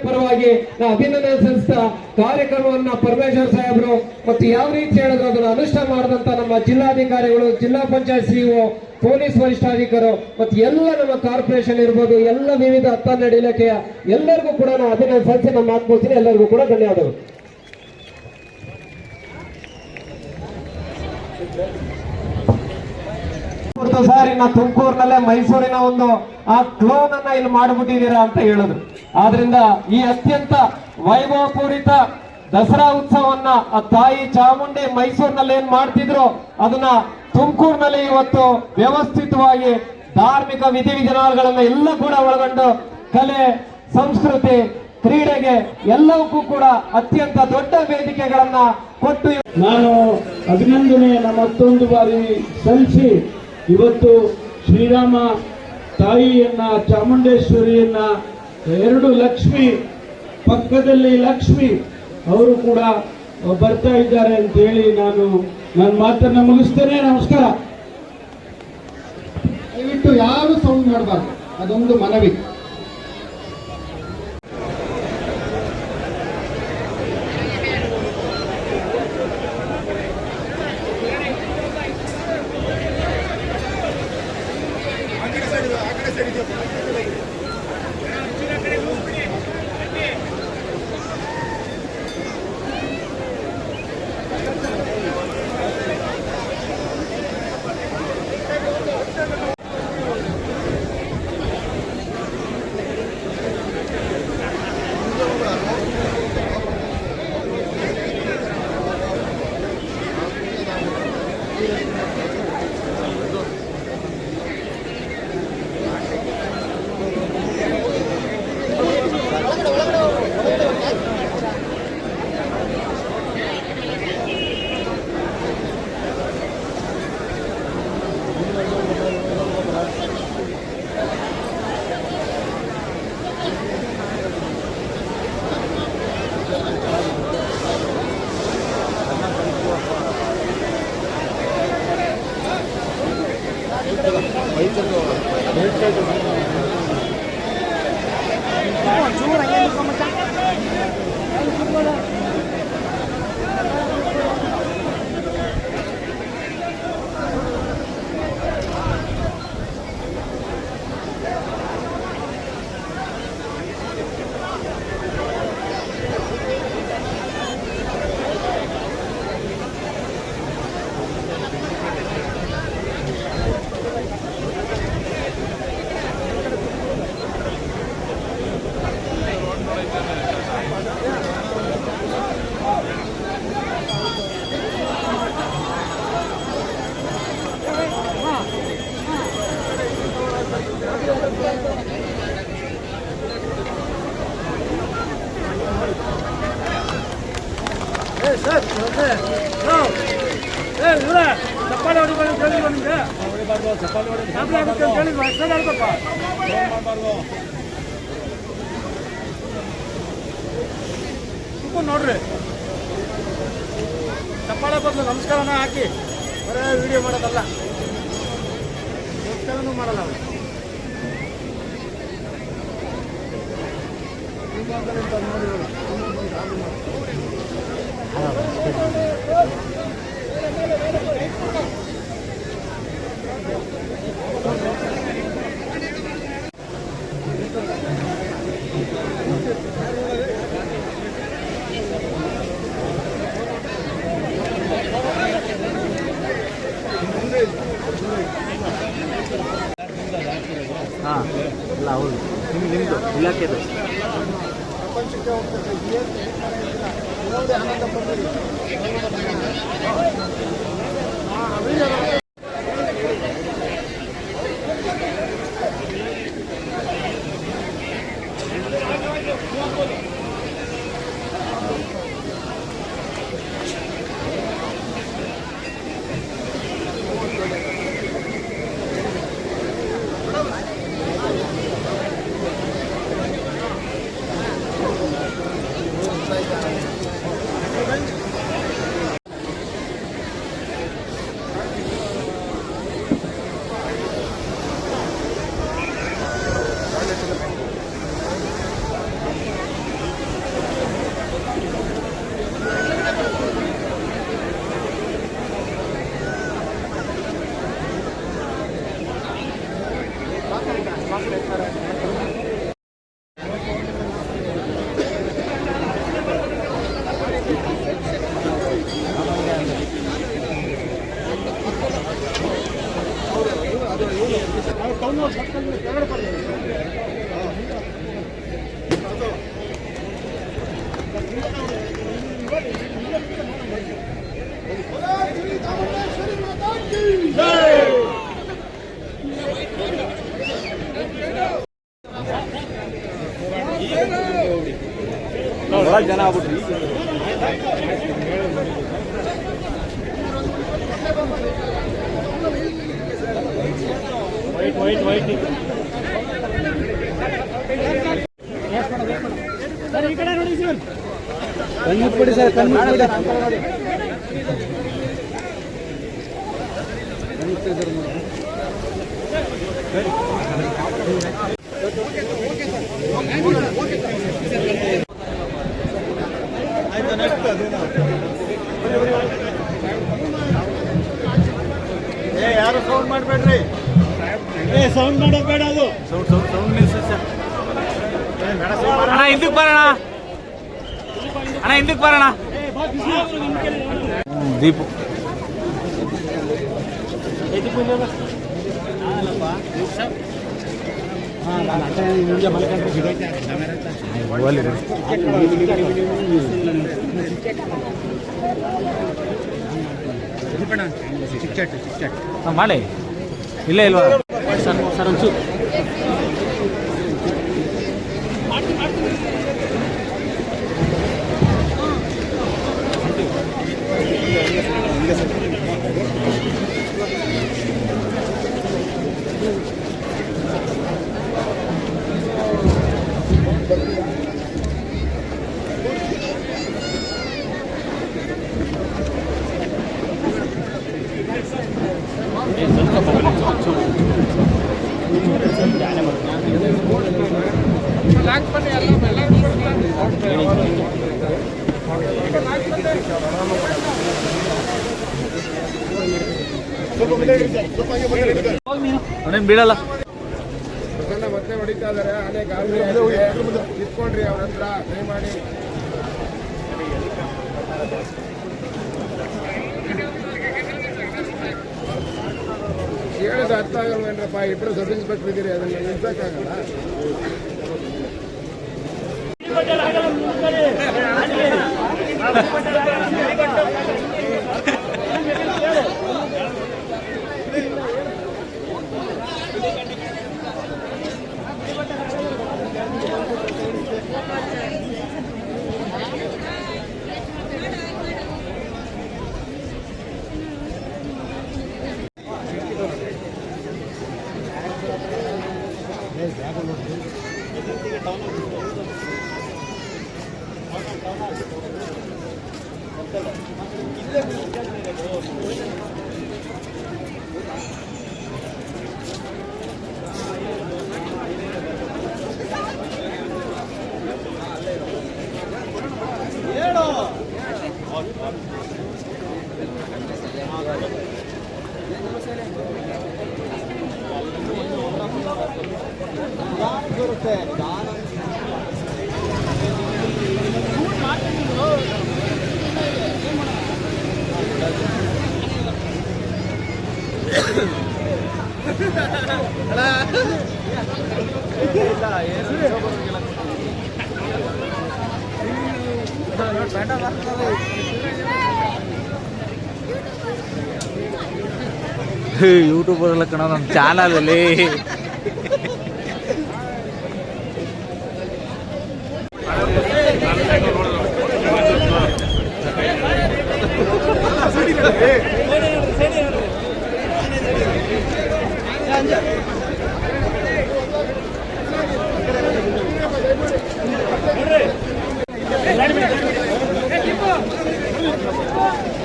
ಪರವಾಗಿ ನಾವು ಅಭಿನಂದನೆ ಸಲ್ಲಿಸ್ತಾ ಕಾರ್ಯಕ್ರಮವನ್ನ ಪರಮೇಶ್ವರ್ ಸಾಹೇಬರು ಮತ್ತು ಯಾವ ರೀತಿ ಹೇಳಿದ್ರು ಅದನ್ನು ಅನುಷ್ಠಾನ ಮಾಡಿದಂತ ನಮ್ಮ ಜಿಲ್ಲಾಧಿಕಾರಿಗಳು, ಜಿಲ್ಲಾ ಪಂಚಾಯತ್ ಸಿಇಒ, ಪೊಲೀಸ್ ವರಿಷ್ಠಾಧಿಕಾರಿಗಳು ಮತ್ತು ಎಲ್ಲ ನಮ್ಮ ಕಾರ್ಪೊರೇಷನ್ ಇರ್ಬೋದು, ಎಲ್ಲ ವಿವಿಧ ಹತ್ತನ್ನೆರಡು ಇಲಾಖೆಯ ಎಲ್ಲರಿಗೂ ಕೂಡ ನಾವು ಅಭಿನಂದನೆ ಸಲ್ಲಿಸಿ ನಮ್ಮ ಮಾತು ಮುಗಿಸ್ತೀನಿ. ಎಲ್ಲರಿಗೂ ಕೂಡ ಧನ್ಯವಾದಗಳು. ಸರ್, ಇನ್ನ ತುಮಕೂರಿನಲ್ಲೇ ಮೈಸೂರಿನ ಒಂದು ಆ ಕ್ಲೋನ್ ಅನ್ನ ಇಲ್ಲಿ ಮಾಡಿಬಿಟ್ಟಿದ್ದೀರಾ ಅಂತ ಹೇಳಿದ್ರು. ಆದ್ರಿಂದ ಈ ಅತ್ಯಂತ ವೈಭವಪೂರಿತ ದಸರಾ ಉತ್ಸವನ್ನ ಆ ತಾಯಿ ಚಾಮುಂಡಿ ಮೈಸೂರಿನಲ್ಲಿ ಏನ್ ಮಾಡ್ತಿದ್ರು ಅದನ್ನ ತುಮಕೂರಿನಲ್ಲಿ ಇವತ್ತು ವ್ಯವಸ್ಥಿತವಾಗಿ ಧಾರ್ಮಿಕ ವಿಧಿವಿಧಾನಗಳನ್ನ ಎಲ್ಲ ಕೂಡ ಒಳಗೊಂಡು ಕಲೆ, ಸಂಸ್ಕೃತಿ, ಕ್ರೀಡೆಗೆ ಎಲ್ಲವಕ್ಕೂ ಕೂಡ ಅತ್ಯಂತ ದೊಡ್ಡ ವೇದಿಕೆಗಳನ್ನ ಕೊಟ್ಟು ನಾನು ಅಭಿನಂದನೆಯನ್ನ ಮತ್ತೊಂದು ಬಾರಿ ಸಲ್ಲಿಸಿ ಇವತ್ತು ಶ್ರೀರಾಮ ತಾಯಿಯನ್ನ, ಚಾಮುಂಡೇಶ್ವರಿಯನ್ನ, ಎರಡು ಲಕ್ಷ್ಮಿ ಪಕ್ಕದಲ್ಲಿ ಲಕ್ಷ್ಮಿ ಅವರು ಕೂಡ ಬರ್ತಾ ಇದ್ದಾರೆ ಅಂತ ಹೇಳಿ ನಾನು ನನ್ನ ಮಾತನ್ನ ಮುಗಿಸ್ತೇನೆ. ನಮಸ್ಕಾರ. ದಯವಿಟ್ಟು ಯಾರು ಸೌಂಡ್ ಮಾಡಬಾರ್ದು, ಅದೊಂದು ಮನವಿ. ಚಪ್ಪಾಳೆ ಹೊಡಿಬಾರ್ದು ಹೇಳಿಲ್ವ ನಿಮಗೆ? ಚಪ್ಪಾಳೆ ಹೇಳಿಲ್ವ? ಎಷ್ಟೇ ಹೇಳ್ಬೇಕ ನೋಡ್ರಿ. ಚಪ್ಪಾಳೆ ಬದಲು ನಮಸ್ಕಾರನ ಹಾಕಿ ಬರೇ ವಿಡಿಯೋ ಮಾಡೋದಲ್ಲ, ನಮಸ್ಕಾರನೂ ಮಾಡಲ್ಲ ಅವರು. ಹಾಂ, ಇಲ್ಲ ಹೌದು, ನಿಮ್ಮದು ಇಲಾಖೆದು ಪ್ರಪಂಚಕ್ಕೆ ಹೋಗ್ತದೆ. ಆನಂದ ಪಡ್ತೀರಿ. ಟೌನ್ ಹಾಲ್ ಸರ್ಕಲ್ ಕೆಳಗಡೆ ಬರ್ರಿ. ಜನ ಆಗ್ಬಿಟ್ರಿ. ವೈಟ್ ಸರ್, ಈ ಕಡೆ ನೋಡಿ ಸರ್. ಕಣ್ಮುಟ್ಬಿಡಿ ಸರ್, ಕಣ್ಮುಟ್ಬಿಡಿ. ಯಾರು ಸೌಂಡ್ ಮಾಡಬೇಡ್ರಿ. ಸೌಂಡ್ ಮಾಡೋದು ಬೇಡ. ಅದು ಸೌಂಡ್ ನಿಲ್ಸಿ ಸರ್. ಅಣ್ಣ ಹಿಂದಕ್ಕೆ ಬರೋಣ, ಅಣ್ಣ ಹಿಂದಕ್ಕೆ ಬರೋಣ. ದೀಪು ಮಾಡಿ. ಇಲ್ಲ ಇಲ್ವಾ ಸರ್? ಸರ್ ಒಂಚೂರು ಅವನೇನು ಬೀಳಲ್ಲ. ಮತ್ತೆ ಹೊಡಿತಾ ಇದಾರೆ. ಆನೆ ಗಾಳಿ ನಿಂತ್ಕೊಂಡ್ರಿ ಅವ್ರ ಹತ್ರ ದಯಮಾಡಿ. ಹೇಳಿದ ಅರ್ಥ ಆಗಲ್ವೇನ್ರಪ್ಪ? ಇಬ್ಬರು ಸಬ್ ಇನ್ಸ್ಪೆಕ್ಟರ್ ಇದ್ದೀರಿ, ಅದನ್ನ ನಿಲ್ಸಕ್ಕಾಗಲ್ಲ. ಯೂಟ್ಯೂಬರ್ ಎಲ್ಲ ಕಣ ನಮ್ಮ ಚಾನಲಲ್ಲಿ.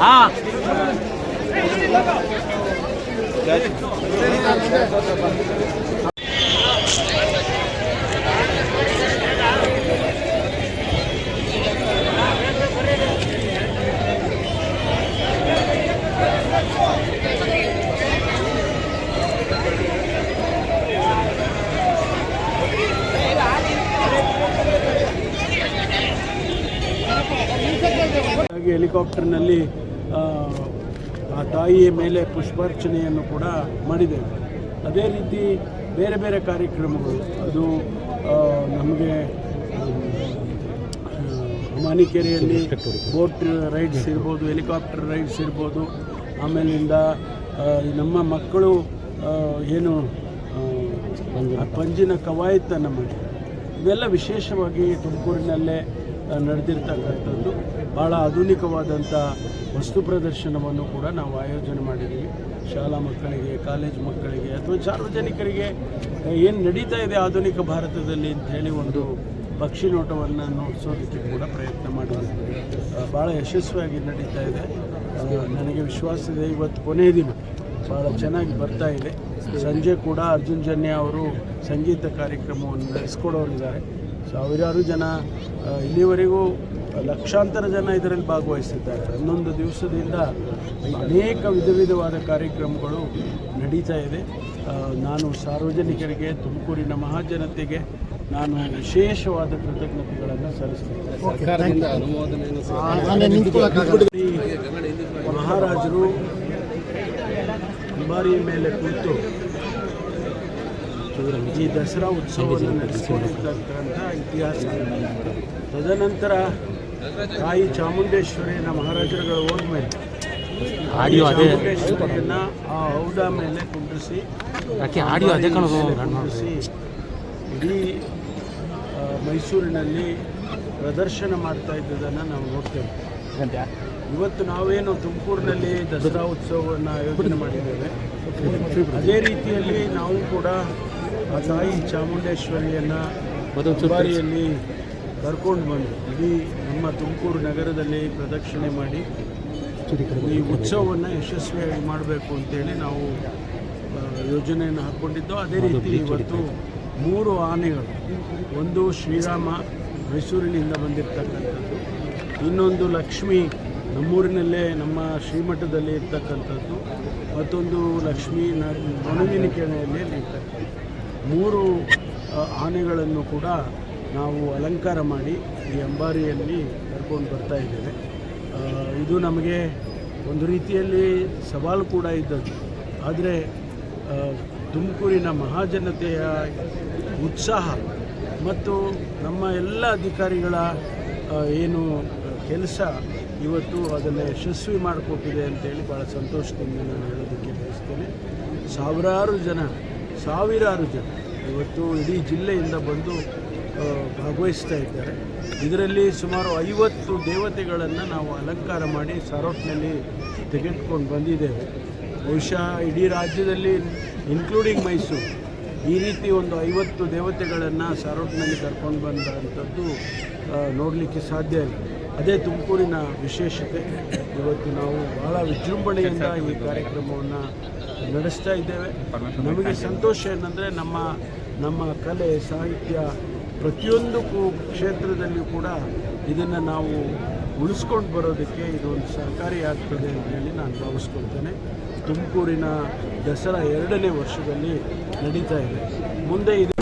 ಹಾಂ ಹೆಲಿಕಾಪ್ಟರ್ನಲ್ಲಿ ಆ ತಾಯಿಯ ಮೇಲೆ ಪುಷ್ಪಾರ್ಚನೆಯನ್ನು ಕೂಡ ಮಾಡಿದ್ದೇವೆ. ಅದೇ ರೀತಿ ಬೇರೆ ಬೇರೆ ಕಾರ್ಯಕ್ರಮಗಳು ಅದು ನಮಗೆ ಮಾನಿಕೆರೆಯಲ್ಲಿ ಬೋಟ್ ರೈಡ್ಸ್ ಇರ್ಬೋದು, ಹೆಲಿಕಾಪ್ಟರ್ ರೈಡ್ಸ್ ಇರ್ಬೋದು, ಆಮೇಲಿಂದ ನಮ್ಮ ಮಕ್ಕಳು ಏನು ಪಂಜಿನ ಕವಾಯತನ್ನು ಮಾಡಿ ಇವೆಲ್ಲ ವಿಶೇಷವಾಗಿ ತುಮಕೂರಿನಲ್ಲೇ ನಡೆದಿರ್ತಕ್ಕಂಥದ್ದು. ಭಾಳ ಆಧುನಿಕವಾದಂಥ ವಸ್ತು ಪ್ರದರ್ಶನವನ್ನು ಕೂಡ ನಾವು ಆಯೋಜನೆ ಮಾಡಿದ್ದೀವಿ. ಶಾಲಾ ಮಕ್ಕಳಿಗೆ, ಕಾಲೇಜು ಮಕ್ಕಳಿಗೆ ಅಥವಾ ಸಾರ್ವಜನಿಕರಿಗೆ ಏನು ನಡೀತಾ ಇದೆ ಆಧುನಿಕ ಭಾರತದಲ್ಲಿ ಅಂಥೇಳಿ ಒಂದು ಪಕ್ಷಿ ನೋಟವನ್ನು ನೋಡಿಸೋದಕ್ಕೆ ಕೂಡ ಪ್ರಯತ್ನ ಮಾಡಿದ್ದೀವಿ. ಭಾಳ ಯಶಸ್ವಿಯಾಗಿ ನಡೀತಾ ಇದೆ. ನನಗೆ ವಿಶ್ವಾಸ ಇದೆ ಇವತ್ತು ಕೊನೆಯ ದಿನ ಭಾಳ ಚೆನ್ನಾಗಿ ಬರ್ತಾ ಇದೆ. ಸಂಜೆ ಕೂಡ ಅರ್ಜುನ್ ಜನ್ಯ ಅವರು ಸಂಗೀತ ಕಾರ್ಯಕ್ರಮವನ್ನು ನಡೆಸ್ಕೊಡೋರಿದ್ದಾರೆ. ಸಾವಿರಾರು ಜನ, ಇಲ್ಲಿವರೆಗೂ ಲಕ್ಷಾಂತರ ಜನ ಇದರಲ್ಲಿ ಭಾಗವಹಿಸಿದ್ದಾರೆ. 11 ದಿವಸದಿಂದ ಅನೇಕ ವಿಧವಾದ ಕಾರ್ಯಕ್ರಮಗಳು ನಡೀತಾ ಇದೆ. ನಾನು ಸಾರ್ವಜನಿಕರಿಗೆ, ತುಮಕೂರಿನ ಮಹಾಜನತೆಗೆ ನಾನು ವಿಶೇಷವಾದ ಕೃತಜ್ಞತೆಗಳನ್ನು ಸಲ್ಲಿಸ್ತೇನೆ. ಮಹಾರಾಜರು ಅಂಬಾರಿಯ ಮೇಲೆ ಕುಳಿತು ಈ ದಸರಾ ಉತ್ಸವವನ್ನು ನಡೆಸಿಕೊಂಡಿರ್ತಕ್ಕಂಥ ಇತಿಹಾಸ. ತದನಂತರ ತಾಯಿ ಚಾಮುಂಡೇಶ್ವರಿಯನ್ನು ಮಹಾರಾಜರುಗಳು ಹೋದ್ಮೇಲೆ ಚಾಮುಂಡೇಶ್ವರಿಯನ್ನು ಆ ಹೌದ ಮೇಲೆ ಕುಂಡ್ರಿಸಿ ಇಡೀ ಮೈಸೂರಿನಲ್ಲಿ ಪ್ರದರ್ಶನ ಮಾಡ್ತಾ ಇದ್ದದನ್ನು ನಾವು ನೋಡ್ತೇವೆ. ಇವತ್ತು ನಾವೇನು ತುಮಕೂರಿನಲ್ಲಿ ದಸರಾ ಉತ್ಸವವನ್ನು ಆಯೋಜನೆ ಮಾಡಿದ್ದೇವೆ, ಅದೇ ರೀತಿಯಲ್ಲಿ ನಾವು ಕೂಡ ಆ ತಾಯಿ ಚಾಮುಂಡೇಶ್ವರಿಯನ್ನು ಅಂಬಾರಿಯಲ್ಲಿ ಕರ್ಕೊಂಡು ಬಂದು ಇಡೀ ನಮ್ಮ ತುಮಕೂರು ನಗರದಲ್ಲಿ ಪ್ರದಕ್ಷಿಣೆ ಮಾಡಿ ಈ ಉತ್ಸವವನ್ನು ಯಶಸ್ವಿಯಾಗಿ ಮಾಡಬೇಕು ಅಂತೇಳಿ ನಾವು ಯೋಜನೆಯನ್ನು ಹಾಕ್ಕೊಂಡಿದ್ದೋ. ಅದೇ ರೀತಿ ಇವತ್ತು 3 ಆನೆಗಳು, ಒಂದು ಶ್ರೀರಾಮ ಮೈಸೂರಿನಿಂದ ಬಂದಿರತಕ್ಕಂಥದ್ದು, ಇನ್ನೊಂದು ಲಕ್ಷ್ಮಿ ನಮ್ಮೂರಿನಲ್ಲೇ ನಮ್ಮ ಶ್ರೀಮಠದಲ್ಲಿ ಇರ್ತಕ್ಕಂಥದ್ದು, ಮತ್ತೊಂದು ಲಕ್ಷ್ಮೀ ನೊಣವಿನಿಕೆರೆಯಲ್ಲಿ ಇರ್ತಕ್ಕಂಥದ್ದು. 3 ಆನೆಗಳನ್ನು ಕೂಡ ನಾವು ಅಲಂಕಾರ ಮಾಡಿ ಈ ಅಂಬಾರಿಯಲ್ಲಿ ಕರ್ಕೊಂಡು ಬರ್ತಾ ಇದ್ದೇವೆ. ಇದು ನಮಗೆ ಒಂದು ರೀತಿಯಲ್ಲಿ ಸವಾಲು ಕೂಡ ಇದ್ದದ್ದು. ಆದರೆ ತುಮಕೂರಿನ ಮಹಾಜನತೆಯ ಉತ್ಸಾಹ ಮತ್ತು ನಮ್ಮ ಎಲ್ಲ ಅಧಿಕಾರಿಗಳ ಏನು ಕೆಲಸ ಇವತ್ತು ಅದನ್ನು ಯಶಸ್ವಿ ಮಾಡಿಕೊಟ್ಟಿದೆ ಅಂತೇಳಿ ಭಾಳ ಸಂತೋಷದಿಂದ ನಾನು ಹೇಳೋದಕ್ಕೆ ಬಯಸ್ತೇನೆ. ಸಾವಿರಾರು ಜನ ಇವತ್ತು ಇಡೀ ಜಿಲ್ಲೆಯಿಂದ ಬಂದು ಭಾಗವಹಿಸ್ತಾ ಇದ್ದಾರೆ. ಇದರಲ್ಲಿ ಸುಮಾರು 50 ದೇವತೆಗಳನ್ನು ನಾವು ಅಲಂಕಾರ ಮಾಡಿ ಸಾರೋಟ್ನಲ್ಲಿ ತೆಗೆದುಕೊಂಡು ಬಂದಿದ್ದೇವೆ. ಬಹುಶಃ ಇಡೀ ರಾಜ್ಯದಲ್ಲಿ ಇನ್ಕ್ಲೂಡಿಂಗ್ ಮೈಸೂರು ಈ ರೀತಿ ಒಂದು 50 ದೇವತೆಗಳನ್ನು ಸಾರೋಟ್ನಲ್ಲಿ ಕರ್ಕೊಂಡು ಬಂದಂಥದ್ದು ನೋಡಲಿಕ್ಕೆ ಸಾಧ್ಯ ಇಲ್ಲ. ಅದೇ ತುಮಕೂರಿನ ವಿಶೇಷತೆ. ಇವತ್ತು ನಾವು ಭಾಳ ವಿಜೃಂಭಣೆಯಿಂದ ಈ ಕಾರ್ಯಕ್ರಮವನ್ನು ನಡೆಸ್ತಾ ಇದ್ದೇವೆ. ನಮಗೆ ಸಂತೋಷ ಏನಂದರೆ ನಮ್ಮ ಕಲೆ, ಸಾಹಿತ್ಯ ಪ್ರತಿಯೊಂದು ಕ್ಷೇತ್ರದಲ್ಲಿಯೂ ಕೂಡ ಇದನ್ನು ನಾವು ಉಳಿಸ್ಕೊಂಡು ಬರೋದಕ್ಕೆ ಇದೊಂದು ಸಹಕಾರಿಯಾಗ್ತದೆ ಅಂತ ಹೇಳಿ ನಾನು ಭಾವಿಸ್ಕೊಳ್ತೇನೆ. ತುಮಕೂರಿನ ದಸರಾ 2ನೇ ವರ್ಷದಲ್ಲಿ ನಡೀತಾ ಇದೆ. ಮುಂದೆ ಇದು